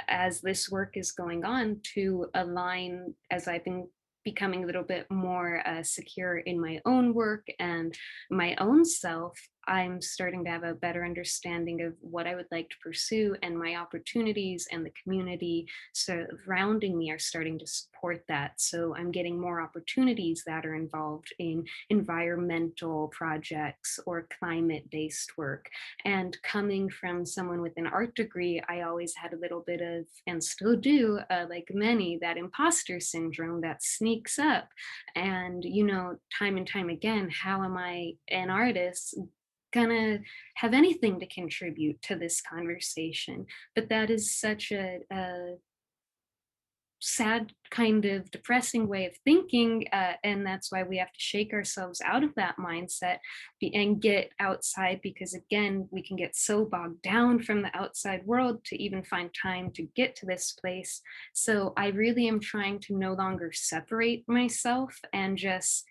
as this work is going on to align, as I've been becoming a little bit more secure in my own work and my own self, I'm starting to have a better understanding of what I would like to pursue, and my opportunities and the community surrounding me are starting to support that. So I'm getting more opportunities that are involved in environmental projects or climate-based work. And coming from someone with an art degree, I always had a little bit of, and still do, like many, that imposter syndrome that sneaks up. And, you know, time and time again, how am I an artist gonna have anything to contribute to this conversation. But that is such a sad, kind of depressing way of thinking, and that's why we have to shake ourselves out of that mindset and get outside, because again, we can get so bogged down from the outside world to even find time to get to this place. So I really am trying to no longer separate myself and just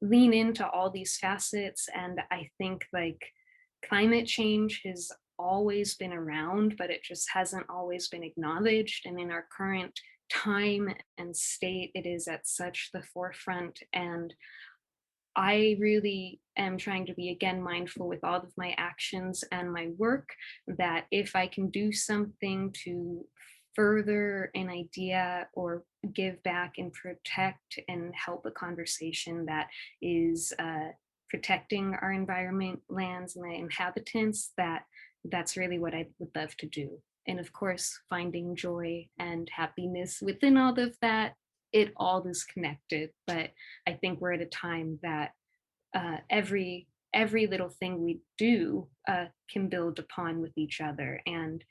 lean into all these facets. And I think like climate change has always been around, but it just hasn't always been acknowledged. And in our current time and state, it is at such the forefront. And I really am trying to be, again, mindful with all of my actions and my work, that if I can do something to further an idea or give back and protect and help a conversation that is protecting our environment, lands, and the inhabitants, that's really what I would love to do. And of course, finding joy and happiness within all of that, it all is connected. But I think we're at a time that every little thing we do can build upon with each other, and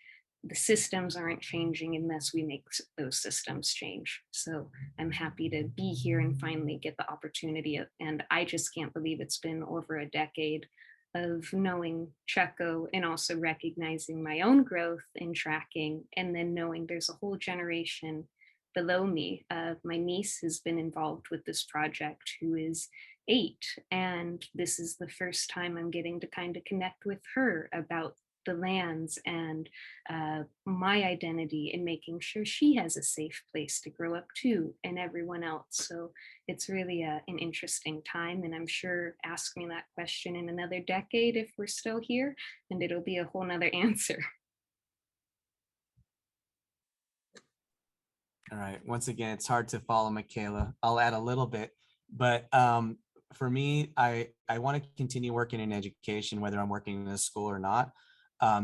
the systems aren't changing unless we make those systems change. So I'm happy to be here and finally get the opportunity and I just can't believe it's been over a decade of knowing Checko and also recognizing my own growth in tracking, and then knowing there's a whole generation below me. My niece has been involved with this project, who is 8, and this is the first time I'm getting to kind of connect with her about the lands and my identity, and making sure she has a safe place to grow up too, and everyone else. So it's really an interesting time, and I'm sure ask me that question in another decade if we're still here, and it'll be a whole nother answer. All right. Once again, it's hard to follow Michaela. I'll add a little bit, but for me, I want to continue working in education, whether I'm working in a school or not,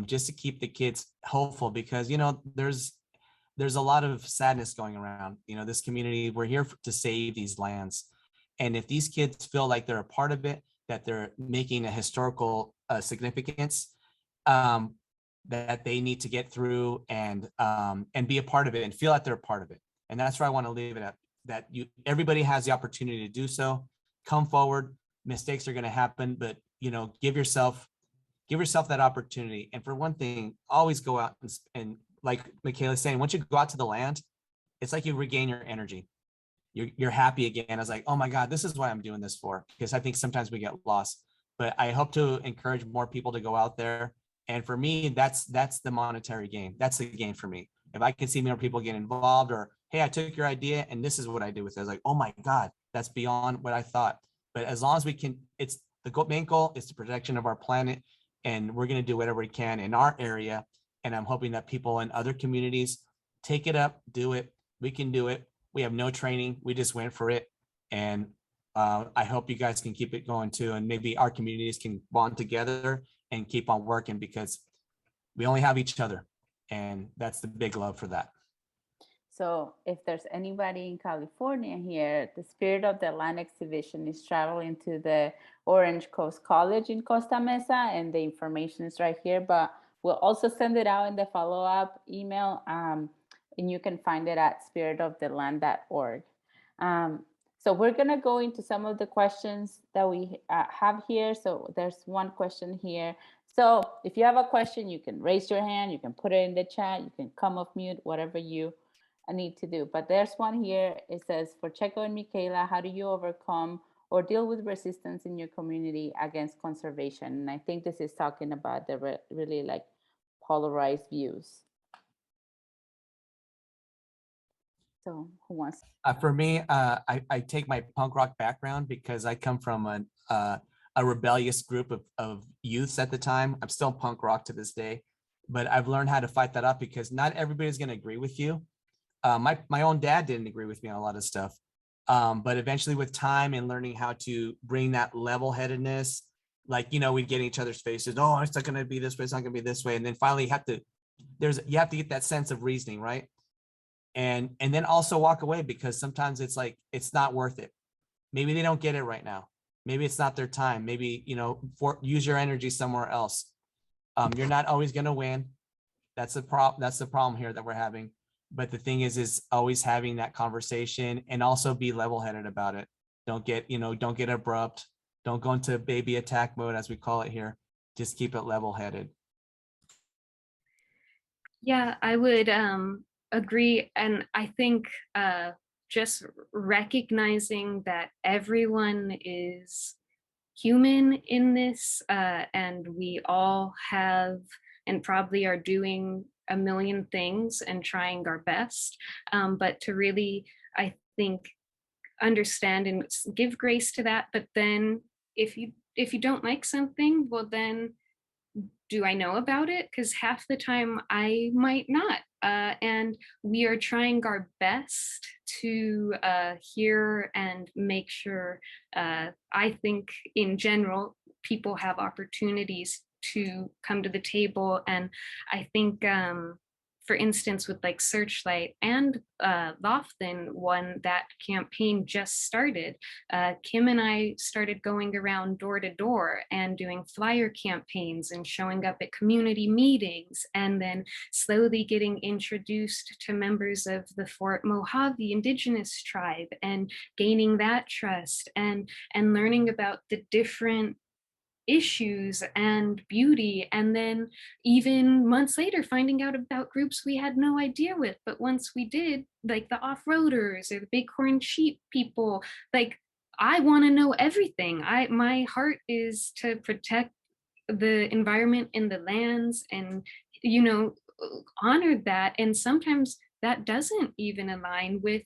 just to keep the kids hopeful, because, you know, there's a lot of sadness going around. You know, this community, we're here to save these lands. And if these kids feel like they're a part of it, that they're making a historical significance, that they need to get through and be a part of it and feel like they're a part of it. And that's where I want to leave it at, that everybody has the opportunity to do so. Come forward. Mistakes are going to happen, but, you know, give yourself that opportunity. And for one thing, always go out and like Michaela's saying, once you go out to the land, it's like you regain your energy. You're happy again. I was like, oh my God, this is what I'm doing this for. Because I think sometimes we get lost, but I hope to encourage more people to go out there. And for me, that's the monetary gain. That's the gain for me. If I can see more people get involved, or, hey, I took your idea and this is what I did with it. I was like, oh my God, that's beyond what I thought. But as long as we can, it's the main goal is the protection of our planet. And we're going to do whatever we can in our area. And I'm hoping that people in other communities take it up, do it. We can do it. We have no training. We just went for it. And I hope you guys can keep it going too. And maybe our communities can bond together and keep on working, because we only have each other. And that's the big love for that. So if there's anybody in California here, the Spirit of the Land exhibition is traveling to the Orange Coast College in Costa Mesa, and the information is right here, but we'll also send it out in the follow-up email, and you can find it at spiritoftheland.org. So we're going to go into some of the questions that we have here. So there's one question here. So if you have a question, you can raise your hand, you can put it in the chat, you can come off mute, whatever you need to do. But there's one here. It says, for Checko and Michaela, how do you overcome or deal with resistance in your community against conservation? And I think this is talking about the really like polarized views. So who wants? For me, I take my punk rock background because I come from a rebellious group of youths at the time. I'm still punk rock to this day, but I've learned how to fight that up, because not everybody's going to agree with you. My own dad didn't agree with me on a lot of stuff. But eventually with time and learning how to bring that level-headedness, like, you know, we'd get in each other's faces. Oh, it's not going to be this way. It's not going to be this way. And then finally you have to get that sense of reasoning, right? And then also walk away, because sometimes it's like, it's not worth it. Maybe they don't get it right now. Maybe it's not their time. Maybe, use your energy somewhere else. You're not always going to win. That's the problem here that we're having. But the thing is always having that conversation, and also be level-headed about it. Don't get abrupt. Don't go into baby attack mode, as we call it here. Just keep it level-headed. Yeah, I would agree. And I think just recognizing that everyone is human in this, and we all have and probably are doing a million things and trying our best. But to really, I think, understand and give grace to that. But then if you don't like something, well, then do I know about it? Because half the time I might not. And we are trying our best to hear and make sure, I think in general, people have opportunities to come to the table. And I think, for instance, with like Searchlight and Lofton, when that campaign just started, Kim and I started going around door to door and doing flyer campaigns and showing up at community meetings, and then slowly getting introduced to members of the Fort Mojave Indigenous tribe and gaining that trust, and learning about the different issues and beauty, and then even months later finding out about groups we had no idea with, but once we did, like the off-roaders or the bighorn sheep people, like I want to know everything. My heart is to protect the environment and the lands, and honor that. And sometimes that doesn't even align with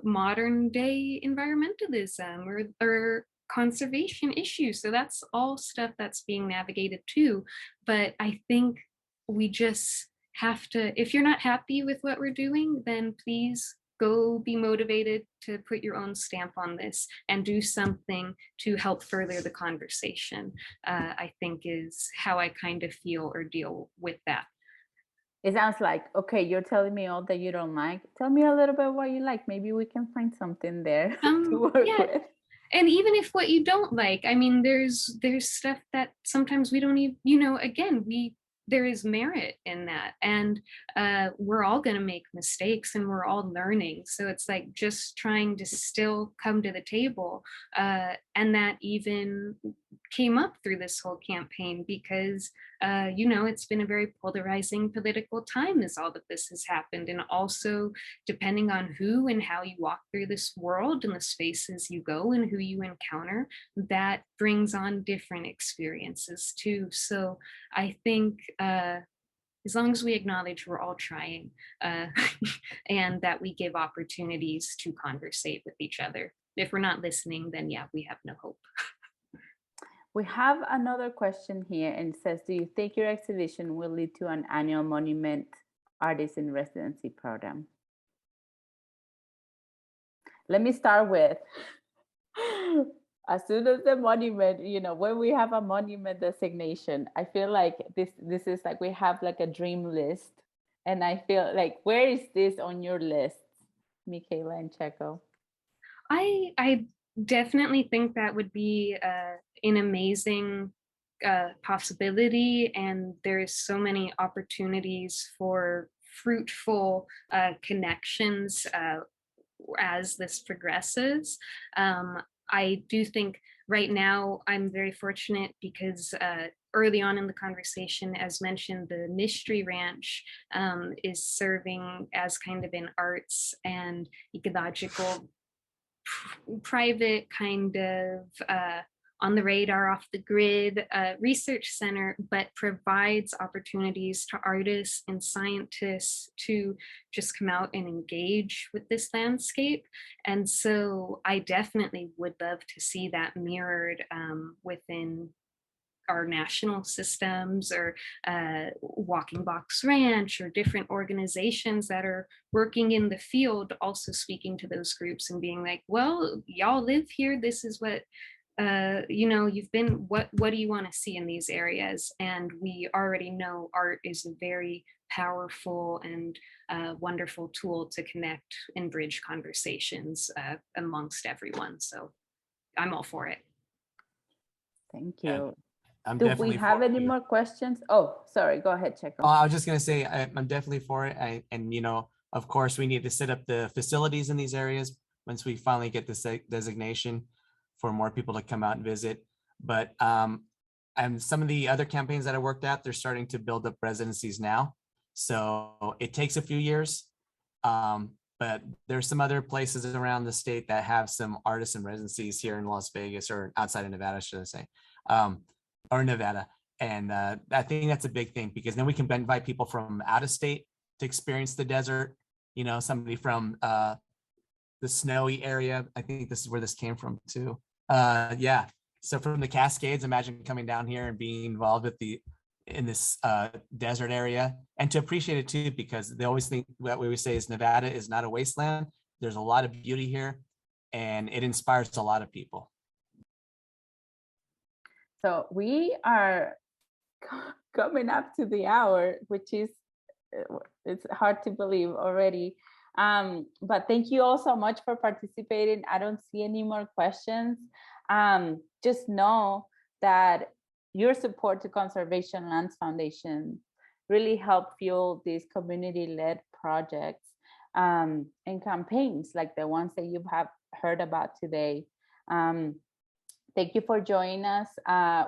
modern day environmentalism or conservation issues. So that's all stuff that's being navigated too. But I think we just have to, if you're not happy with what we're doing, then please go be motivated to put your own stamp on this and do something to help further the conversation, I think is how I kind of feel or deal with that. It sounds like, okay, you're telling me all that you don't like. Tell me a little bit what you like. Maybe we can find something there to work with. And even if what you don't like, I mean, there's stuff that sometimes we don't even, again, there is merit in that, and we're all going to make mistakes and we're all learning. So it's like just trying to still come to the table, and that even came up through this whole campaign because it's been a very polarizing political time as all of this has happened, and also depending on who and how you walk through this world and the spaces you go and who you encounter, that brings on different experiences too. So I think as long as we acknowledge we're all trying, and that we give opportunities to conversate with each other. If we're not listening, then yeah, we have no hope. We have another question here, and it says, do you think your exhibition will lead to an annual monument artist in residency program? Let me start with, as soon as the monument, when we have a monument designation, I feel like this is like we have like a dream list. And I feel like, where is this on your list, Michaela and Checko? I definitely think that would be an amazing possibility, and there's so many opportunities for fruitful connections as this progresses. I do think right now I'm very fortunate because early on in the conversation, as mentioned, the Mystery Ranch is serving as kind of an arts and ecological private kind of on the radar, off the grid research center, but provides opportunities to artists and scientists to just come out and engage with this landscape. And so I definitely would love to see that mirrored within our national systems, or Walking Box Ranch, or different organizations that are working in the field, also speaking to those groups and being like, well, y'all live here, this is what you've been, what do you want to see in these areas? And we already know art is a very powerful and wonderful tool to connect and bridge conversations amongst everyone. So I'm all for it. Thank Yeah, you. I'm Do we definitely have for it, any too. more questions? Oh, sorry. Go ahead, Checko. I was just gonna say I'm definitely for it. And of course, we need to set up the facilities in these areas once we finally get this designation for more people to come out and visit. But and some of the other campaigns that I worked at, they're starting to build up residencies now. So it takes a few years. But there's some other places around the state that have some artisan residencies here in Las Vegas, or outside of Nevada, should I say, or Nevada. And I think that's a big thing, because then we can invite people from out of state to experience the desert. Somebody from the snowy area. I think this is where this came from too. Yeah. So from the Cascades, imagine coming down here and being involved in this desert area, and to appreciate it too, because they always think what we say is Nevada is not a wasteland. There's a lot of beauty here, and it inspires a lot of people. So we are coming up to the hour, which is, it's hard to believe already. But thank you all so much for participating. I don't see any more questions. Just know that your support to Conservation Lands Foundation really help fuel these community-led projects and campaigns like the ones that you have heard about today. Thank you for joining us.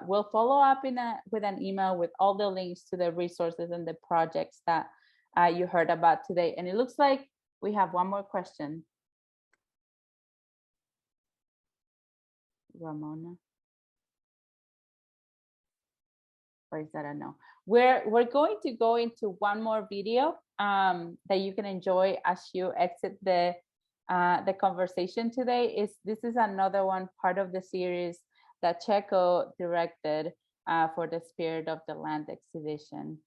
We'll follow up with an email with all the links to the resources and the projects that you heard about today. And it looks like we have one more question. Ramona. Or is that a no? We're going to go into one more video that you can enjoy as you exit the conversation today. This is another one part of the series that Checko directed for the Spirit of the Land exhibition.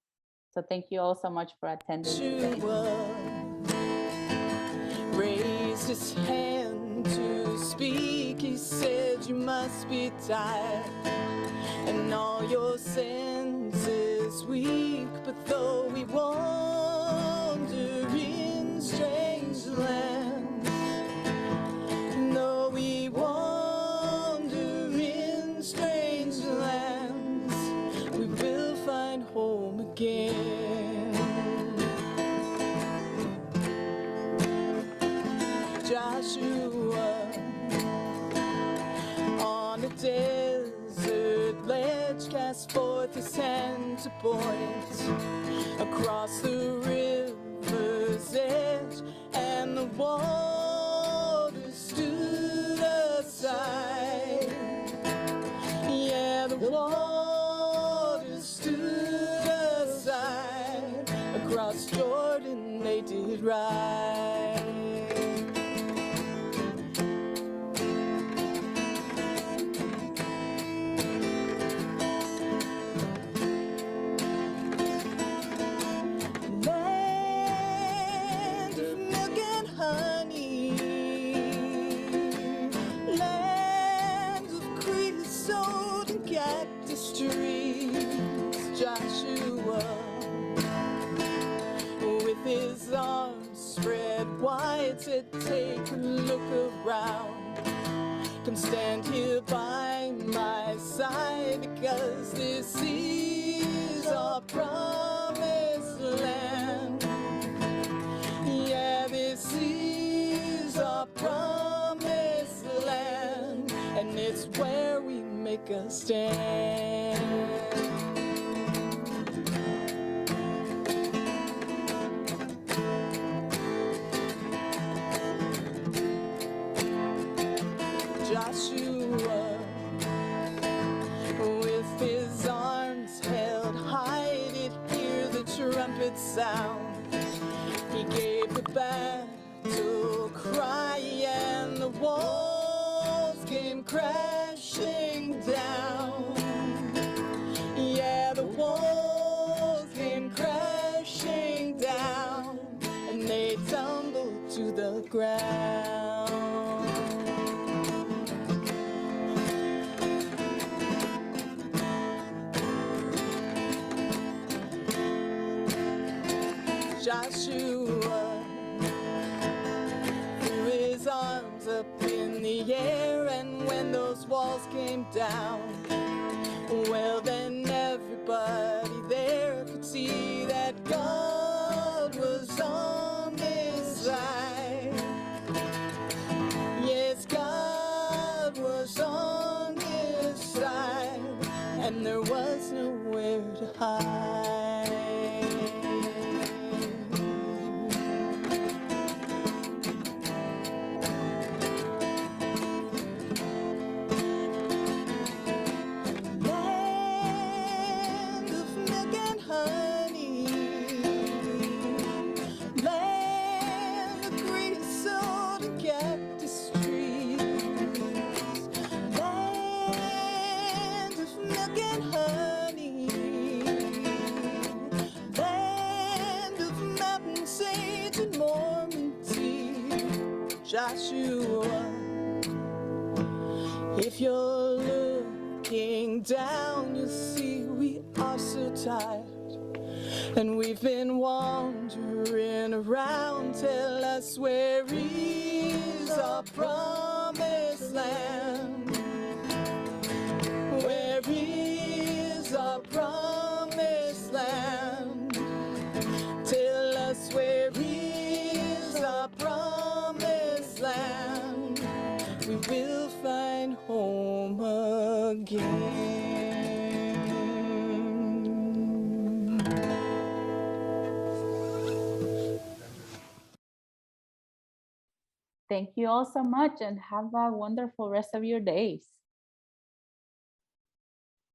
So thank you all so much for attending today. Raised his hand to speak. He said, "You must be tired, and all your senses weak. But though we wander in strange lands, though we wander in strange lands, we will find home again." Joshua on a desert ledge cast forth his hand to point across the river's edge, and the water stood aside. Yeah, the water stood aside. Across Jordan they did ride. Land of milk and honey, land of creosote and cactus trees. Joshua, with his arms spread wide, said, "Take a look around. Come stand here by my side, because this is our promised land. Yeah, this is our promised land, and it's where we make a stand." Joshua, with his arms held high, did hear the trumpet sound. He gave the battle cry, and the walls came crashing down. Yeah, the walls came crashing down, and they tumbled to the ground. Joshua threw his arms up in the air, and when those walls came down, Joshua. If you're looking down, you'll see we are so tired. And we've been wandering around. Tell us, where is our promised land? Where is our promised land? Tell us, where is our promised land? We will find home again. Thank you all so much and have a wonderful rest of your days.